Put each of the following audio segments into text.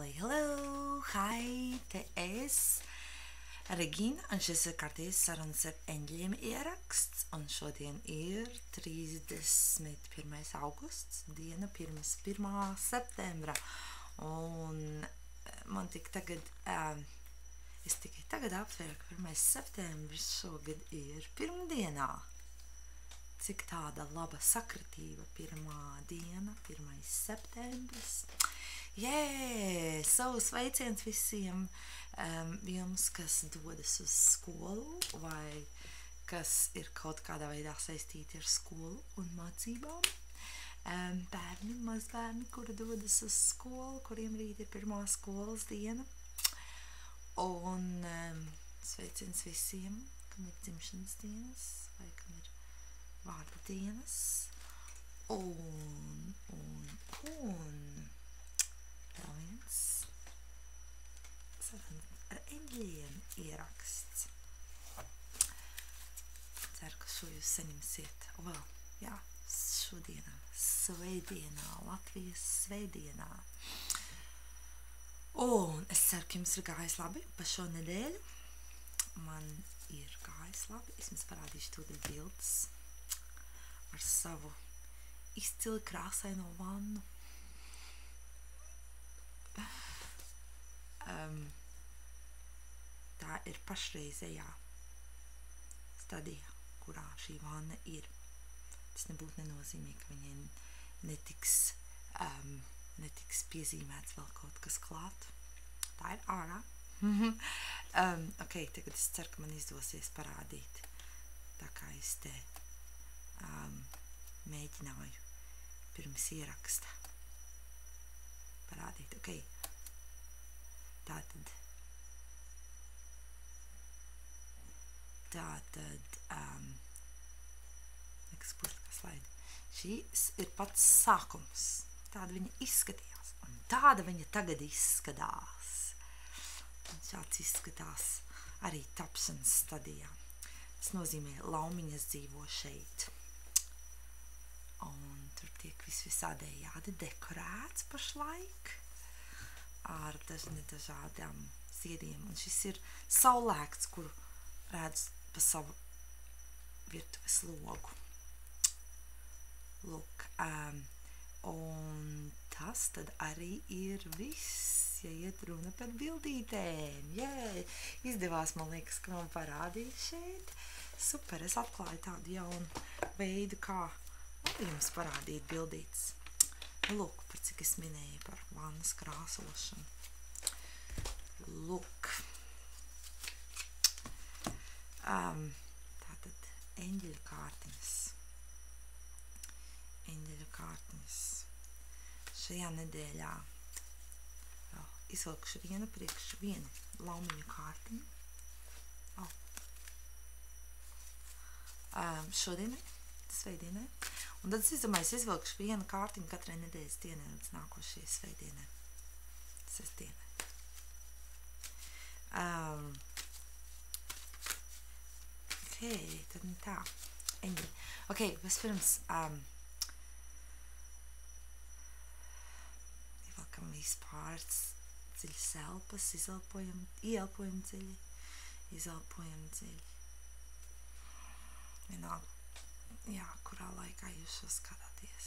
Hello, hi, te es Regīna, un šis ir kārtības sarunas ar eņģeļiem ieraksts, un šodien ir 31. augusts, diena pirms 1. septembra, un man tik tagad, es tikai tagad aptvēru, ka 1. septembris šogad ir pirmdienā. Cik tāda laba sakritība, pirmā diena, 1. septembris. Sveiciens visiem jums, kas dodas uz skolu vai kas ir kaut kādā veidā saistīti ar skolu un mācībām. Bērni, mazbērni, kuri dodas uz skolu, kuriem rīt ir pirmā skolas diena. Un sveiciens visiem, kam ir dzimšanas dienas vai kam ir vārda dienas. Un vēl viens sarunas ar eņģeļiem ieraksts. Ceru, ka šo jūs saņemsiet šodienā, svētdienā, Latvijas svētdienā. Un es ceru, ka jums ir gājis labi pa šo nedēļu. Man ir gājis labi. Es jums parādīšu tūdaļ bildes ar savu izcili krāsaino vannu. Tā ir pašreizējā stadija, kurā šī vanna ir. Tas nebūtu nenozīmē, ka viņai netiks piezīmēts vēl kaut kas klāt. Tā ir ārā. Tagad es ceru, ka man izdosies parādīt, tā kā es te mēģināju pirms ieraksta parādīt. Tātad liekas, būs kā slaida. Šīs ir pats sākums. Tāda viņa izskatījās. Un tāda viņa tagad izskatās. Un šāds izskatās arī tapšanas stadijā. Tas nozīmē, laumiņas dzīvo šeit. Un tur tiek visādējādi dekorēts pašlaik ar dažādām ziediem. Un šis ir saulēkts, kuru redz pa savu virtuves logu. Lūk, un tas tad arī ir viss, ja iet runa par bildītēm. Izdevās, man liekas, ka man parādīja šeit. Super, es atklāju tādu jaunu veidu, kā jums parādīt bildītes. Lūk, par cik es minēju par vannas krāsošanu. Lūk. Tātad eņģeļu kārtiņas. Šajā nedēļā izvilkšu vienu laumiņu kārtiņu. Šodienai, svētdienai. Un tad es domāju, es izvilkšu vienu kārtiņu katrai nedēļas dienai līdz nākošajai svētdienai. Sestdienai. Tad tā. Eņģeļi. Vispirms ievelkam vispārts dziļas elpas, ieelpojam dziļi, izelpojam dziļi. Vienalga, kurā laikā jūs šo skatāties.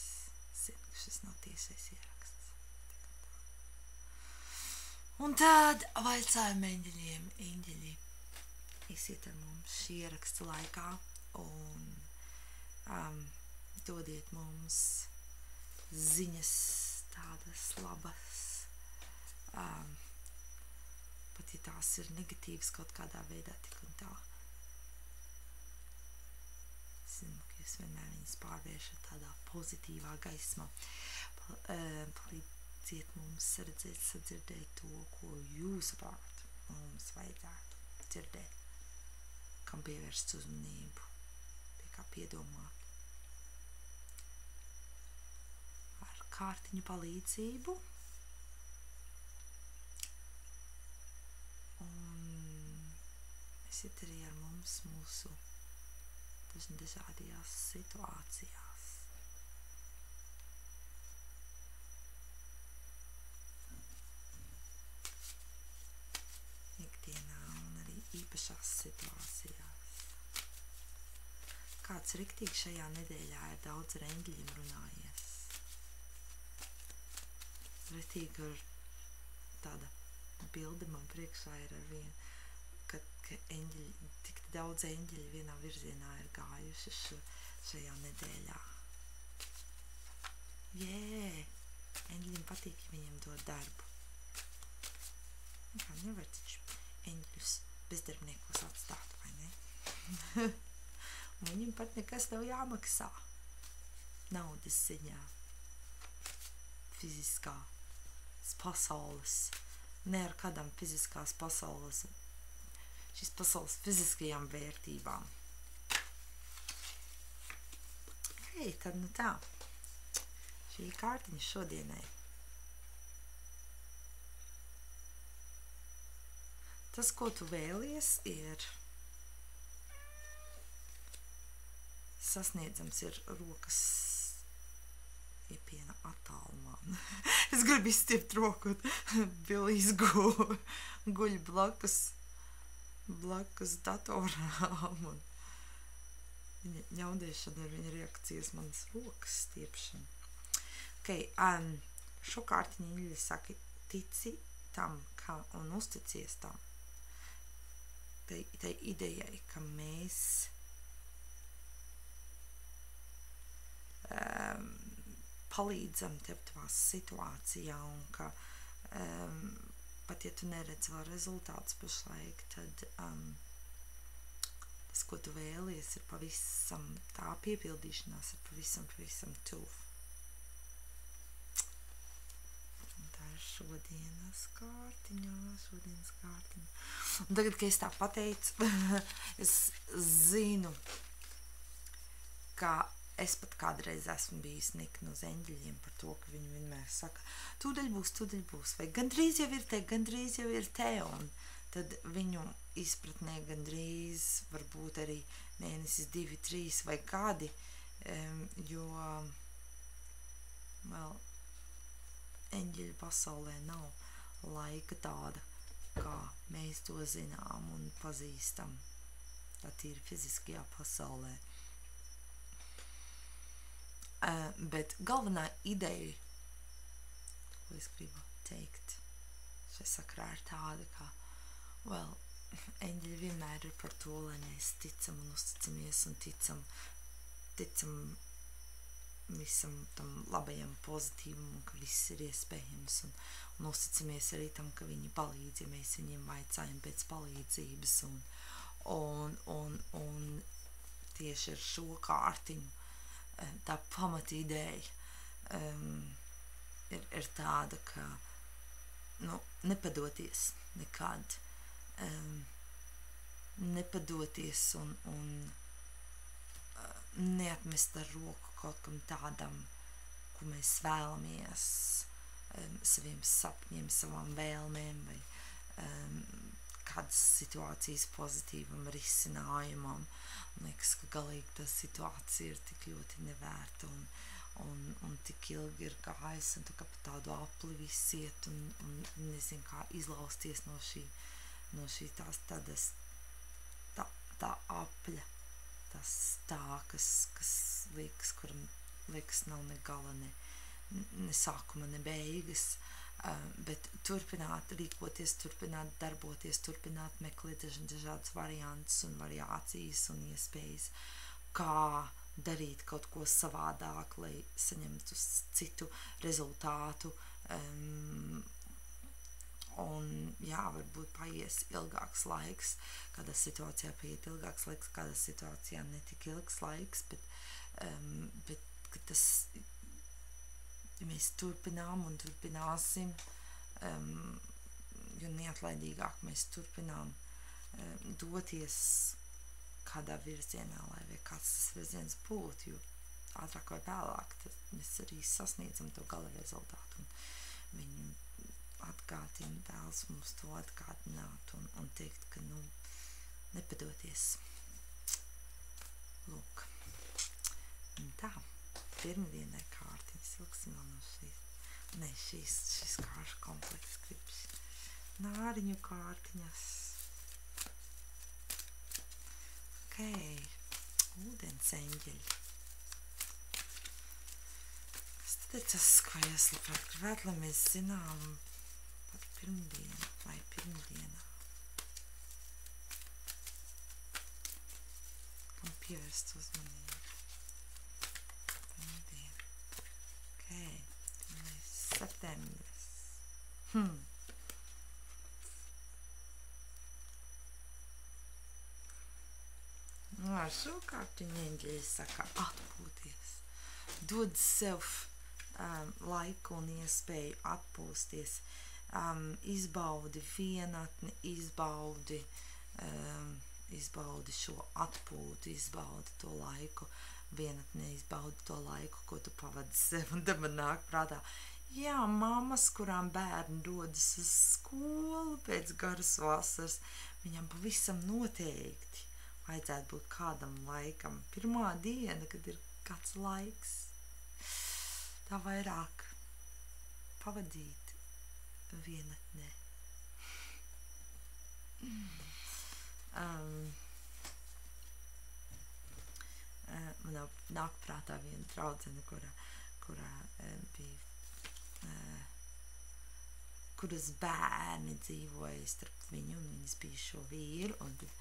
Zinu, ka šis nav tiešais ieraksts. Un tad vaicājam eņģeļiem, eņģeļi, esiet ar mums šī ieraksta laikā un dodiet mums ziņas tādas labas, pat ja tās ir negatīvas kaut kādā veidā tik un tā. Zinu, ka jūs vienmēr viņas pārvēršat tādā pozitīvā gaismā. Palīdziet mums redzēt, sadzirdēt to, ko jūs prāt mums vajadzētu dzirdēt, kam pievērst uzmanību, pie kā piedomāt. Ar kārtiņu palīdzību un esiet arī ar mums mūsu dažādajās situācijās. situācijās. Kāds riktīgi šajā nedēļā ir daudz ar eņģeļiem runājies. Riktīgi ar tāda bilde man priekšā ir ar vienu, ka eņģeļi, tik daudz eņģeļi vienā virzienā ir gājuši šajā nedēļā. Eņģeļiem patīk, ja viņiem dod darbu. Kā nevar taču eņģeļus bezdarbniekos atstāt, vai ne? Un viņiem pat nekas nav jāmaksā. Naudas ziņā. Fiziskās pasaules. Ne ar kādām fiziskās pasaules. Šīs pasaules fiziskajām vērtībām. Tad nu tā. Šī kārtiņa šodienai. Tas, ko tu vēlies, ir sasniedzams, ir rokas iepiena attālumā. Es gribu izstiept roku, Bilijs guļ blakus datorām, un viņa ņaudēšana ir viņa reakcijas manas rokas stiepšana. Šo kārtiņu Iļļa saka, tici tam, un uzticies tam. Tai idejai, ka mēs palīdzam tev tavā situācijā, un ka pat ja tu neredz vēl rezultātus pašlaik, tad tas, ko tu vēlies, ir pavisam, tā piepildīšanās ir pavisam tuvu. Šodienas kārtiņā. Un tagad, kad es tā pateicu, es zinu, ka es pat kādreiz esmu bijis nikna uz eņģeļiem par to, ka viņi vienmēr saka, tūdaļ būs, vai gandrīz jau ir te, un tad viņu izpratnē gandrīz varbūt arī mēnesis 2, 3 vai kādi, jo eņģeļu pasaulē nav laika tāda, kā mēs to zinām un pazīstam. Tā tīri fiziskajā pasaulē. Bet galvenā ideja, ko es gribu teikt, šai sakrā ir tāda, ka, eņģeļi vienmēr ir par to, lai mēs ticam un uzticamies un ticam visam tam labajam pozitīvam, un ka viss ir iespējams, un uzticamies arī tam, ka viņi palīdz, ja mēs viņiem vaicājam pēc palīdzības, un tieši ar šo kārtiņu tā pamatīdēja ir tāda, ka nepadoties nekad, nepadoties un neatmest ar roku kaut kam tādam, ko mēs vēlamies, saviem sapņiem, savām vēlmēm, vai kādas situācijas pozitīvam risinājumam. Man liekas, ka galīgi tā situācija ir tik ļoti nevērta, un tik ilgi ir gājis, un tā kā pa tādu apli viss iet, un nezinu, kā izlausties no šī tās tādas, tā apļa. Tas tā, kas liekas, kuram liekas nav ne gala, ne sākuma, ne beigas, bet turpināt rīkoties, turpināt darboties, turpināt meklēt dažādas variantus un variācijas un iespējas, kā darīt kaut ko savādāk, lai saņemtu citu rezultātu. Un varbūt paies ilgāks laiks, kādā situācijā paiet ilgāks laiks, kādā situācijā netik ilgs laiks, bet tas, ja mēs turpinām un turpināsim, jo neatlaidīgāk mēs turpinām doties kādā virzienā, lai vai kāds tas virziens būtu, jo ātrāk vai vēlāk, tad mēs arī sasniedzam to gala rezultātu, un viņu atgādina dēls mums to atgādināt un teikt, ka, nepadoties. Lūk. Un tā, pirmdienai kārtiņas, ilgsim vēl no šīs. Ne, šīs kāršu komplekss gribas. Nāriņu kārtiņas. Ok, ūdens eņģeļi. Kas tad ir tas, ko es labprāt gribētu, lai mēs zinām par pirmdienu vai pirmdienā? Kam pievērst uzmanību? Pirmdiena. Ok, 1. septembris. Ar šo kārtiņu eņģeļi saka atpūties. Dod sev laiku un iespēju atpūsties. Izbaudi vienatni, izbaudi šo atpūtu, izbaudi to laiku, vienatni izbaudi to laiku, ko tu pavadi sev, un tad man nāk prātā, jā, mammas, kurām bērni dodas uz skolu pēc garas vasaras, viņam pavisam noteikti vajadzētu būt kādam laikam. Pirmā diena, kad ir kāds laiks, tā vairāk pavadīt vienatnē. Man nāk prātā viena draudzene, kuras bērni dzīvoja starp viņu un viņas bijušo vīru, un tad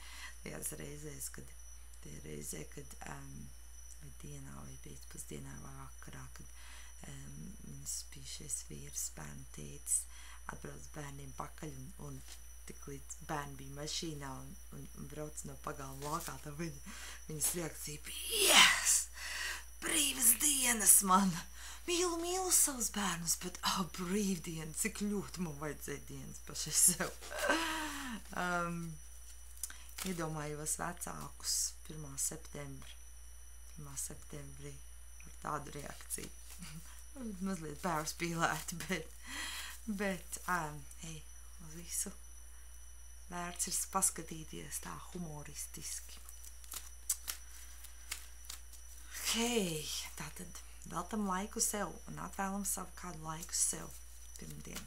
tajās reizēs, kad vai dienā, vai pēcpusdienā, vai vakarā, kad viņas bijušais vīrs, bērnu tētis, atbrauc bērniem pakaļ, un tik līdz bērni bija mašīnā un brauc no pagalma laukā, tad viņas reakcija bija, yes! Brīvas dienas man! Mīlu savus bērnus, bet brīvdienas, cik ļoti man vajadzēja dienas pašai sev. Iedomājos vecākus 1. septembrī ar tādu reakciju. Mazliet pārspīlēti, bet hei, uz visu vērts ir paskatīties tā humoristiski. Ok, tātad veltam laiku sev un atvēlam savu kādu laiku sev pirmdien.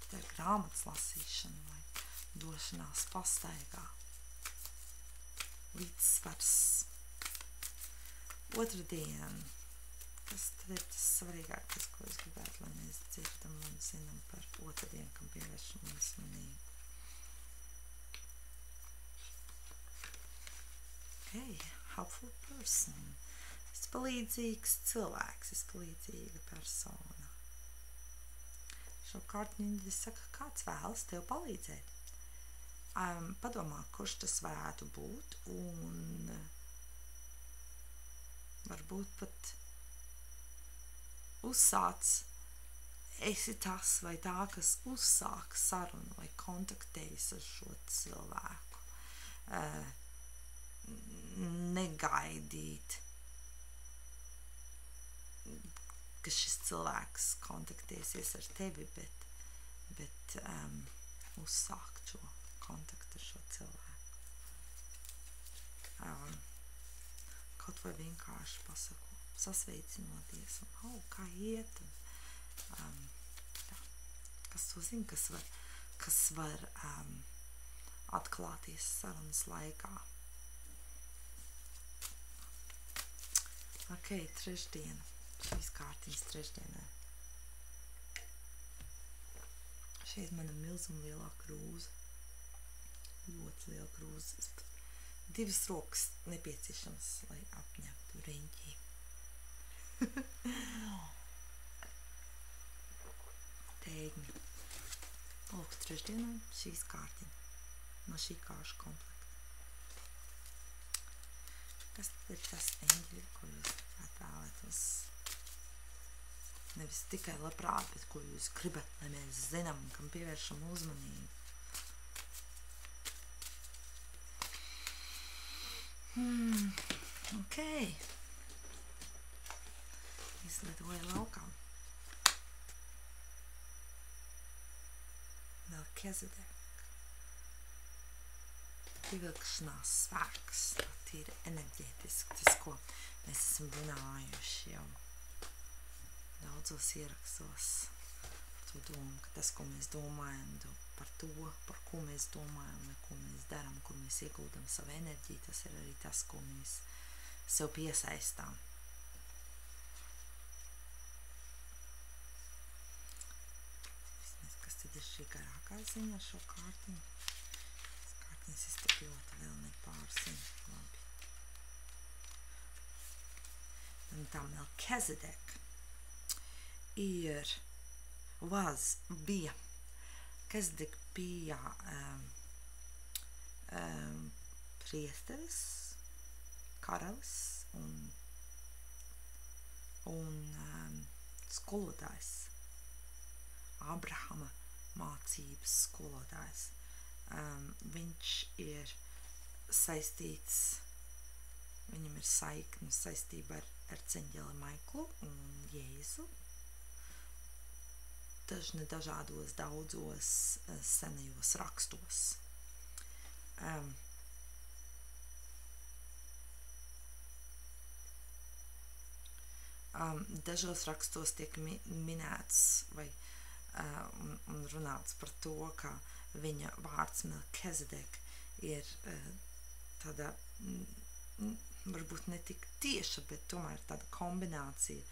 Tā ir grāmatas lasīšana vai došanās pastaigā. Līdzsvars. Otradien. Kas tad ir tas svarīgākais, ko es gribētu, lai mēs dzirdam un zinām par otrdienu, kam pievēršam uzmanību? Okay, helpful person. Izpalīdzīgs cilvēks, izpalīdzīga persona. Šo kārtiņu saka, kāds vēlas tev palīdzēt. Padomā, kurš tas varētu būt, un varbūt pat esi tas vai tā, kas uzsāk sarunu vai kontaktējas ar šo cilvēku. Negaidīt, ka šis cilvēks kontaktēsies ar tevi, bet uzsākt šo kontaktu ar šo cilvēku. Kaut vai vienkārši sasveicinoties un, kā iet, un tā, kas to zina, kas var atklāties sarunas laikā. Ok, trešdiena. Šīs kārtiņas trešdienā. Šeit mana milzuma lielā krūze. Ļoti liela krūze. 2 rokas nepieciešams, lai apņemtu riņķī. Teigni. Lūk, trešdienā šīs kārtiņa. No šī kāršu komplekta. Kas tad ir tas eņģeļi, ko jūs vēlētos? Nevis tikai labprāt, bet ko jūs gribat, lai mēs zinām, kam pievēršam uzmanību. Ok. Izlidoja laukā. Melkizedek. Pievilkšanās spēks. Tīri enerģētiski. Tas, ko mēs esam runājuši jau daudzos ierakstos. To domu, ka tas, ko mēs domājam, to par to, par ko mēs domājam, vai ko mēs darām, kur mēs ieguldam savu enerģiju, tas ir arī tas, ko mēs sev piesaistām. Kas tad ir šī garākā ziņa ar šo kārtiņu? Tas kārtiņas es tik ļoti vēl nepārsinu. Labi. Un tā Melchizedek bija Melchizedek bija priesteris, karalis un skolotājs. Abrahama mācības skolotājs. Viņš ir saistīts, viņam ir saistība ar ceņģeli Maiklu un Jēzu. Dažādos daudzos senajos rakstos. Dažos rakstos tiek minēts vai un runāts par to, ka viņa vārds Melchizedek ir tāda, varbūt ne tik tieša, bet tomēr tāda kombinācija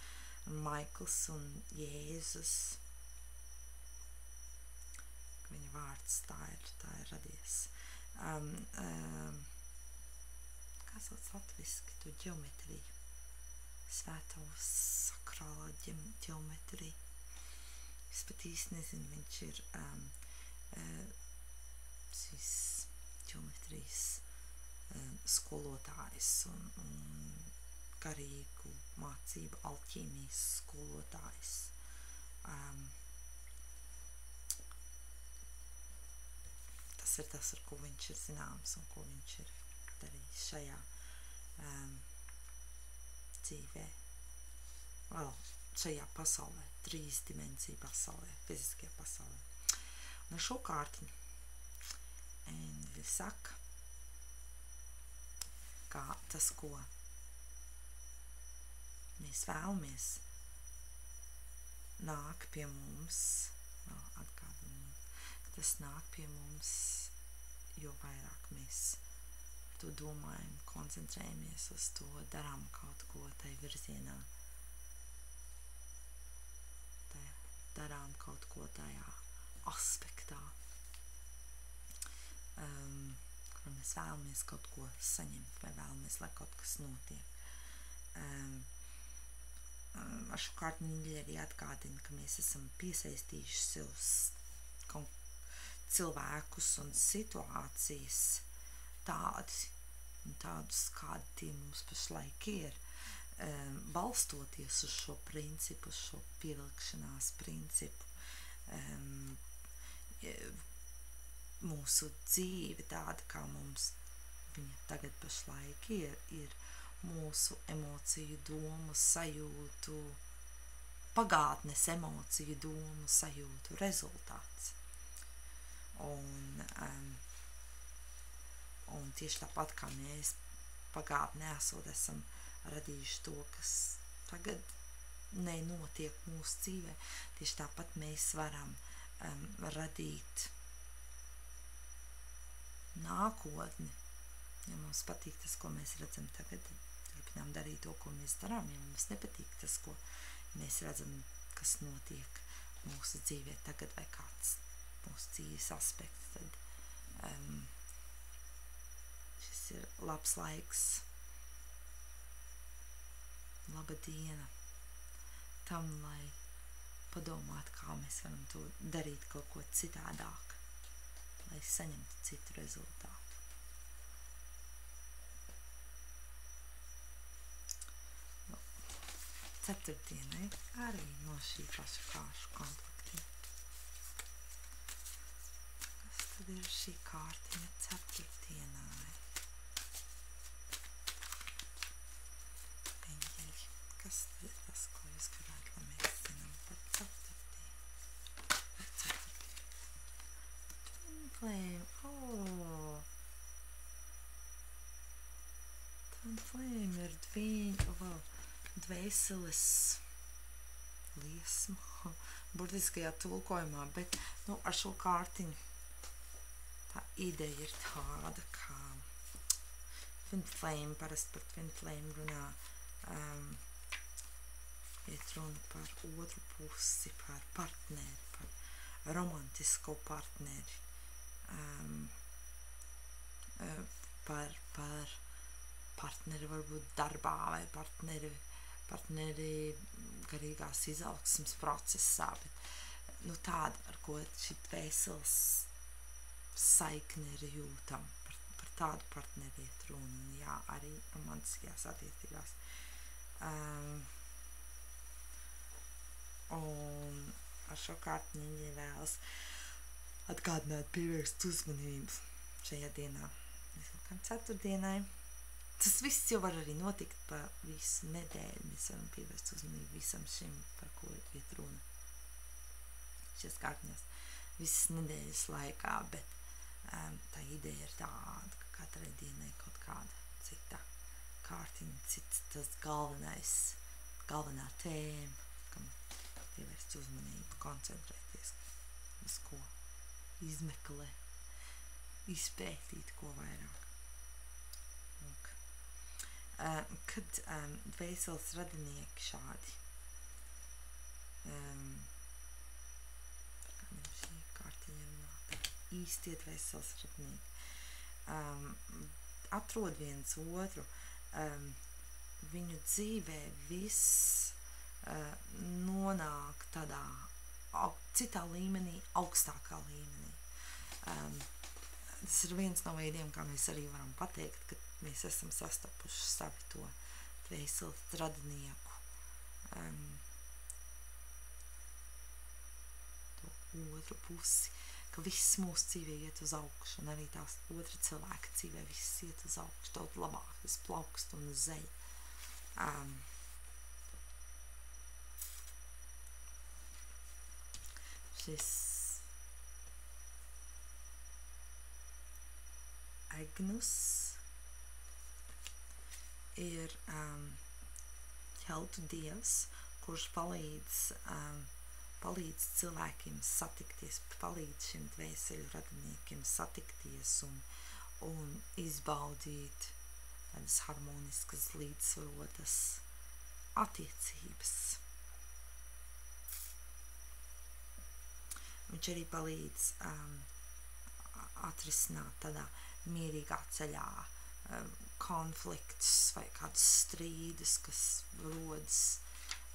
Maikls un Jēzus. Viņa vārds tā ir radies. Kā sauc latviski to ģeometriju? Svēto sakrālā ģeometrija. Es pat īsti nezinu, viņš ir šīs ģeometrijas skolotājs un garīgu mācību alķīmijas skolotājs. Tas ir tas, ar ko viņš ir zināms un ko viņš ir darījis šajā dzīvē. Šajā pasaulē, 3 dimensiju pasaulē, fiziskajā pasaulē. Un ar šo kārtiņu Eņģeļi saka, ka tas, ko mēs vēlamies, nāk pie mums, atgādināt, ka tas nāk pie mums, jo vairāk mēs to domājam, koncentrējamies uz to, darām kaut ko tai virzienā. Darām kaut ko tajā aspektā, kur mēs vēlamies kaut ko saņemt vai vēlamies, lai kaut kas notiek. Ar šo kārtiņu arī atgādina, ka mēs esam piesaistījuši sev cilvēkus un situācijas tādus, kādi tie mums pašlaik ir. Balstoties uz šo principu, uz šo pievilkšanās principu, mūsu dzīve tāda, kā mums viņa tagad pašlaik ir mūsu emociju, domu, sajūtu, pagātnes emociju, domu, sajūtu rezultāts. Un tieši tāpat, kā mēs pagātnē esot esam radījuši to, kas tagad nenotiek mūsu dzīvē. Tieši tāpat mēs varam radīt nākotni. Ja mums patīk tas, ko mēs redzam tagad, turpinām darīt to, ko mēs darām. Ja mums nepatīk tas, ko mēs redzam, kas notiek mūsu dzīvē tagad vai kāds mūsu dzīves aspekts, tad šis ir labs laiks, laba diena tam, lai padomātu, kā mēs varam to darīt kaut ko citādāk, lai saņemtu citu rezultātu. Ceturtdienai arī no šī paša kāršu komplektiem. Kas tad ir šī kārtiņa ceturtdienai? Kas ir tas, ko jūs gribētu, lai mēs zinām par ceturtdienu? Twin Flame, Twin Flame ir dvēseles liesma, burtiskajā tulkojumā, bet ar šo kārtiņu ideja ir tāda, ka Twin Flame, parasti par Twin Flame runā, iet runa par otru pusi, par partneri, par romantisko partneri, par partneri varbūt darbā vai partneri garīgās izaugsmes procesā, bet tāda, ar ko šī dvēseles saikne ir jūtama, par tādu partneri iet runa, un jā, arī romantiskajās attiecībās. Un ar šo kārtiņu vēlas atgādināt, pievērst uzmanību šajā dienā, vismaz ceturtdienai. Tas viss jau var arī notikt pa visu nedēļu, mēs varam pievērst uzmanību visam šim, par ko iet runa šīs kārtiņās visas nedēļas laikā, bet tā ideja ir tāda, ka katrai dienai kaut kāda cita kārtiņa, cits tas galvenā tēma, kam pievērst uzmanību, koncentrēties, uz ko izmeklēt, izpētīt, ko vairāk. Kad dvēseles radinieki šādi, par kādiem šī kārtiņa runā, īstie dvēseles radinieki, atrod viens otru, viņu dzīvē viss nonāk tādā citā līmenī, augstākā līmenī. Tas ir viens no veidiem, kā mēs arī varam pateikt, ka mēs esam sastapuši savi to dvēseles radinieku, to otru pusi, ka viss mūsu dzīvē iet uz augšu, un arī tās otra cilvēka dzīvē viss iet uz augšu, daudz labāk, tas plaukst un zeļ. Šis Agnus ir ķeltu dievs, kurš palīdz cilvēkiem satikties, palīdz šiem dvēseļu radiniekiem satikties un izbaudīt tādas harmoniskas, līdzsvarotas attiecības. Viņš arī palīdz atrisināt tādā mierīgā ceļā konfliktus vai kādus strīdus, kas rodas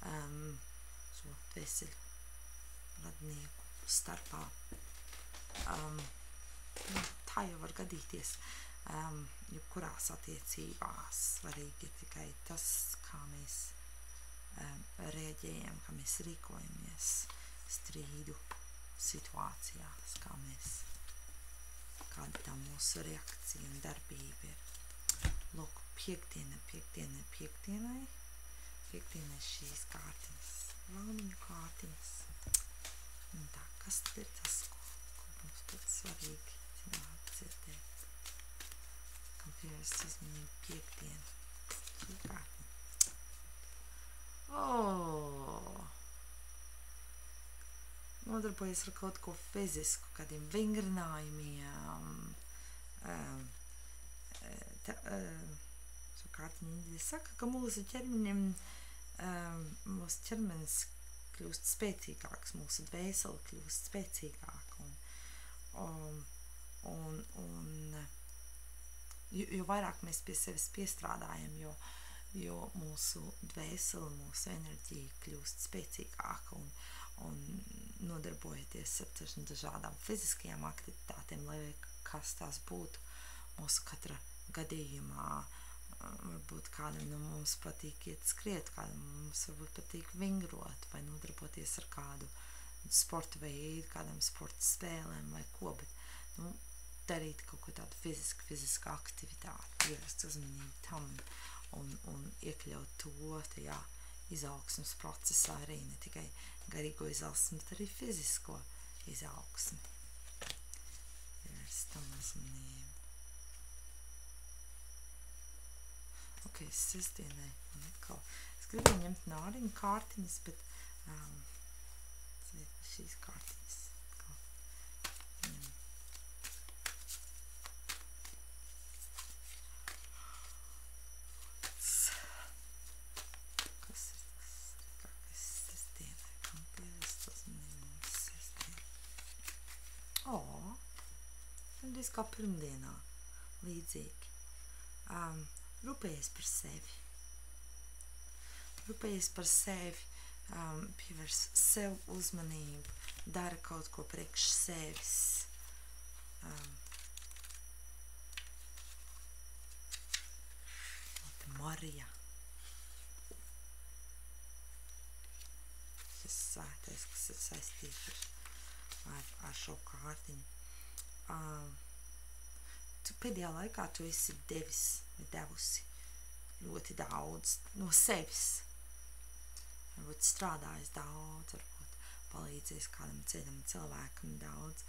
šo dvēseļu radnieku starpā. Tā jau var gadīties jebkurās attiecībās. Svarīgi ir tikai tas, kā mēs reaģējam, kā mēs rīkojamies strīdu situācijās, kāda tā mūsu reakcija un darbība ir. Lūk, piekdienai šīs kārtiņas, valmiņu kārtiņas. Un tā, kas tad ir tas, ko mums tad svarīgi zināt, dzirdēt, kam pievērst uzmanību piekdienu, šī kārtiņa. Nodarbojas ar kaut ko fizisku, kādiem vingrinājumiem. Šo kārtiņu saka, ka mūsu ķermenis kļūst spēcīgāks, mūsu dvēsele kļūst spēcīgāka. Jo vairāk mēs pie sevis piestrādājam, jo mūsu dvēsele, mūsu enerģija kļūst spēcīgāka un nodarbojoties ar dažādām fiziskajām aktivitātēm, lai kas tās būtu mūsu katra gadījumā. Varbūt kādam no mums patīk iet skriet, kādam mums varbūt patīk vingrot vai nodarboties ar kādu sporta veidu, kādam sporta spēlēm vai ko, bet darīt kaut ko tādu fizisku aktivitāti, pievērst uzmanību tam un iekļaut to tajā izaugsmes procesā arī, ne tikai garīgo izaugsmi, bet arī fizisko izaugsmi. Pievērst tam uzmanību. Ok, sestdienai atkal. Es gribu ņemt nāriņu kārtiņas, bet šīs kārtiņas atkal. gandrīz kā pirmdienā, līdzīgi. Rūpējies par sevi. Rūpējies par sevi, pievērs sev uzmanību, dara kaut ko priekš sevis. Marija. Tas svētais, kas ir saistīts ar šo kārtiņu. Pēdējā laikā tu esi devusi ļoti daudz no sevis. Varbūt strādājis daudz, varbūt palīdzies kādam citam cilvēkam daudz.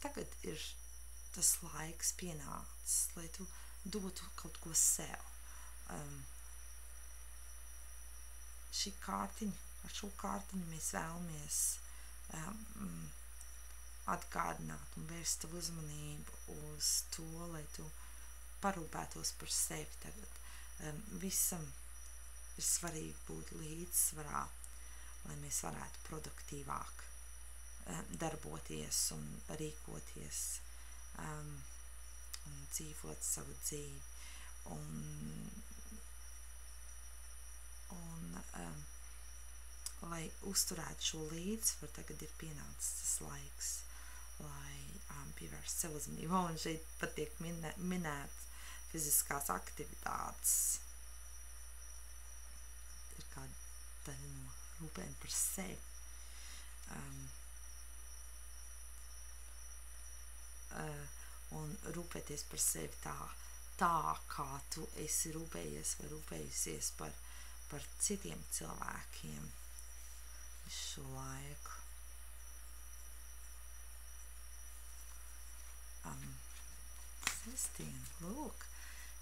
Tagad ir tas laiks pienācis, lai tu dotu kaut ko sev. Ar šo kārtiņu mēs vēlamies atgādināt un vērst tavu uzmanību uz to, lai tu parūpētos par sevi tagad. Visam ir svarīgi būt līdzsvarā, lai mēs varētu produktīvāk darboties un rīkoties un dzīvot savu dzīvi. Lai uzturētu šo līdzsvaru, tagad ir pienācis tas laiks, lai pievērst sev uzmanību. Un šeit pat tiek minēts fiziskās aktivitātes. Ir kāda daļa no rūpēm par sevi. Un rūpēties par sevi tā kā tu esi rūpējies vai rūpējusies par citiem cilvēkiem visu šo laiku. Sestdien, lūk,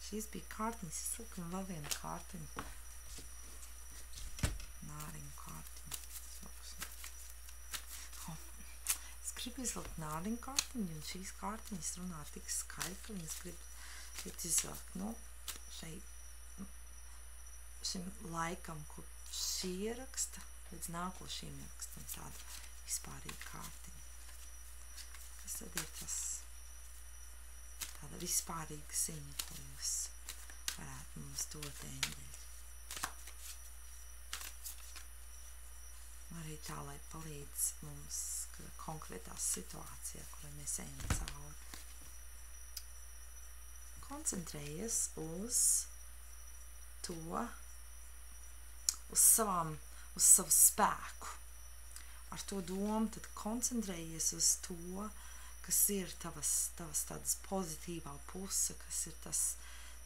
šīs bija kārtiņas, es likam vēl vienu kārtiņu, nāriņu kārtiņu. Es gribu izvilkt nāriņu kārtiņu, un šīs kārtiņas runā tik skaļi, ka viņas grib izvilkt, šim laikam, kur šī ieraksta, līdz nākošajam ierakstam tādu vispārīgu kārtiņu. Kas tad ir tas? Tāda vispārīga ziņa, ko jūs varētu mums dot, eņģeļi. Arī tā, lai palīdz mums konkrētās situācijā, kurai mēs ejam cauri. Koncentrējies uz to, uz savu spēku. Ar to domu tad koncentrējies uz to, kas ir tavas tādas pozitīvā puse, kas ir tas,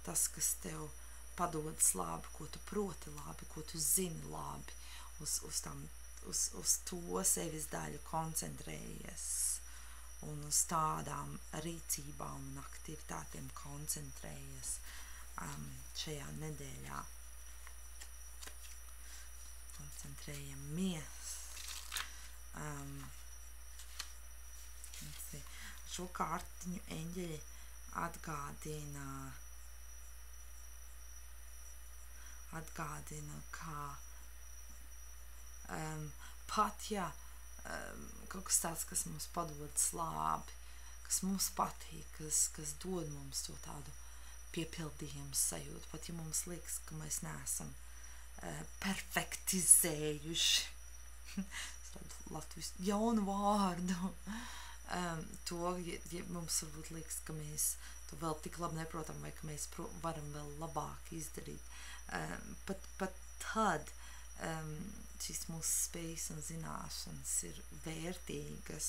kas tev padodas labi, ko tu proti labi, ko tu zini labi. Uz to sevis daļu koncentrējies un uz tādām rīcībām un aktivitātēm koncentrējies šajā nedēļā. Koncentrējamies. Šo kārtiņu eņģeļi atgādina, kā pat, ja kaut kas tāds, kas mums padodas labi, kas mums patīk, kas dod mums to tādu piepildījumu sajūtu, pat ja mums liekas, ka mēs neesam perfektizējuši tādu latvijas jaunu vārdu, to, ja mums varbūt liekas, ka mēs to vēl tik labi neprotam, vai ka mēs varam vēl labāk izdarīt. Pat tad šīs mūsu spējas un zināšanas ir vērtīgas,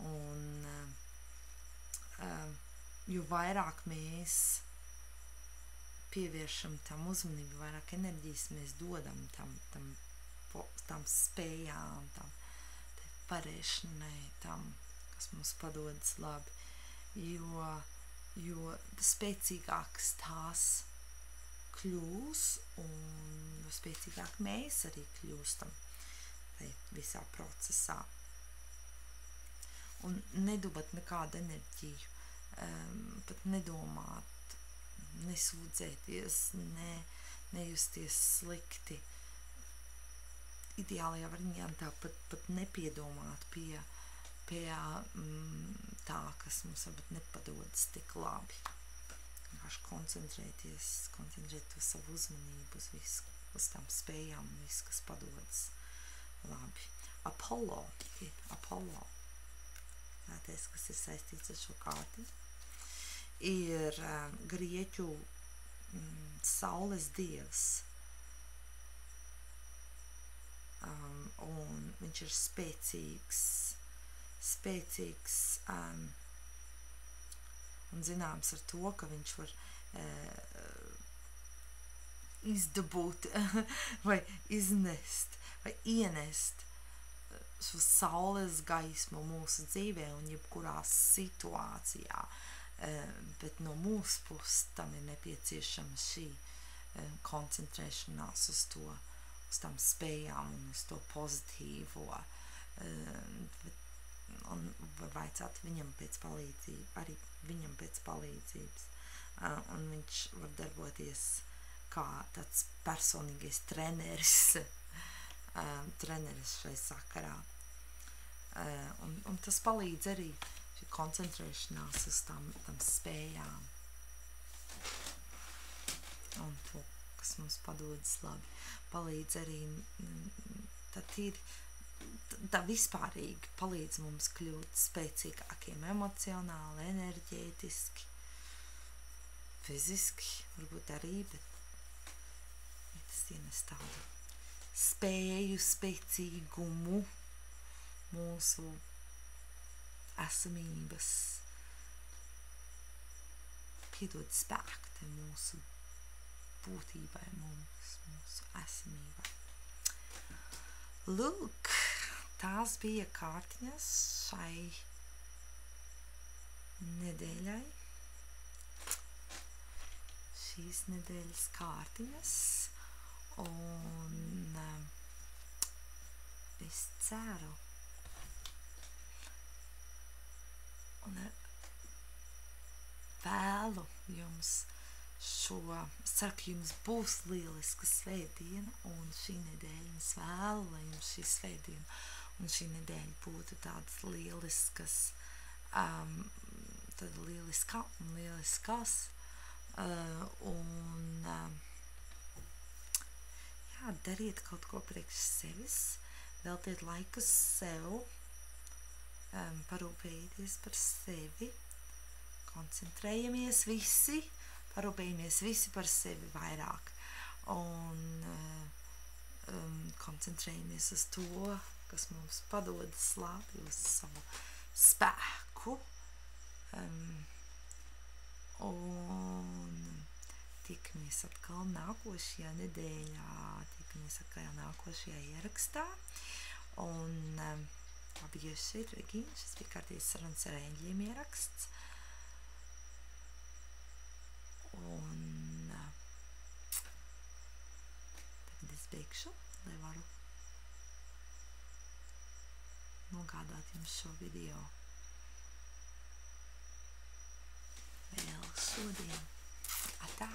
un jo vairāk mēs pievēršam tam uzmanību, vairāk enerģijas mēs dodam tam spējām, tam varēšanai, tam, kas mums padodas labi, jo spēcīgākas tās kļūs, un jo spēcīgāk mēs arī kļūstam visā procesā. Un nedot nekādu enerģiju, pat nedomāt, nesūdzēties, nejusties slikti. Ideālajā variantā pat nepiedomāt pie pie tā, kas mums varbūt nepadodas tik labi. Vienkārši koncentrēt to savu uzmanību uz visu, uz tām spējām un visu, kas padodas labi. Apollo. Tātais, kas ir saistīts ar šo kārti, ir grieķu saules dievs. Un viņš ir spēcīgs un zināms ar to, ka viņš var izdabūt vai iznest vai ienest šo saules gaismu mūsu dzīvē un jebkurā situācijā, bet no mūsu puses tam ir nepieciešama šī koncentrēšanās uz to, uz tām spējām un uz to pozitīvo, un vajadzētu viņam pēc palīdzības, un viņš var darboties kā tāds personīgais treneris šai sakarā, un tas palīdz arī šī koncentrēšanās uz tām spējām un to, kas mums padodas labi, palīdz arī tā vispārīgi palīdz mums kļūt spēcīgākiem emocionāli, enerģētiski, fiziski, varbūt arī, bet tas ienes tādu spēju, spēcīgumu mūsu esamības, piedod spēku te mūsu būtībai, mūsu esamībai. Lūk, tās bija kārtiņas šai nedēļai. Šīs nedēļas kārtiņas, un es ceru, un vēlu jums es ceru, ka jums būs lieliska svētdiena un šī nedēļa, un es vēlu, lai jums šī svētdiena un šī nedēļa būtu tādas lieliskas, tāda lieliskā un lieliskās, un jā, dariet kaut ko priekš sevis, veltiet laiku sev, parūpējieties par sevi, koncentrējamies visi, parūpējamies visi par sevi vairāk un koncentrējamies uz to, kas mums padodas labi, uz savu spēku, un tikamies atkal nākošajā nedēļā, tikamies atkal nākošajā ierakstā, un labi, jūs šeit, Regīna, šis bija kārtības sarunas ar eņģiem ieraksts, un tagad es beigšu, lai varu nogādāt jums šo video vēl šodien. Atā!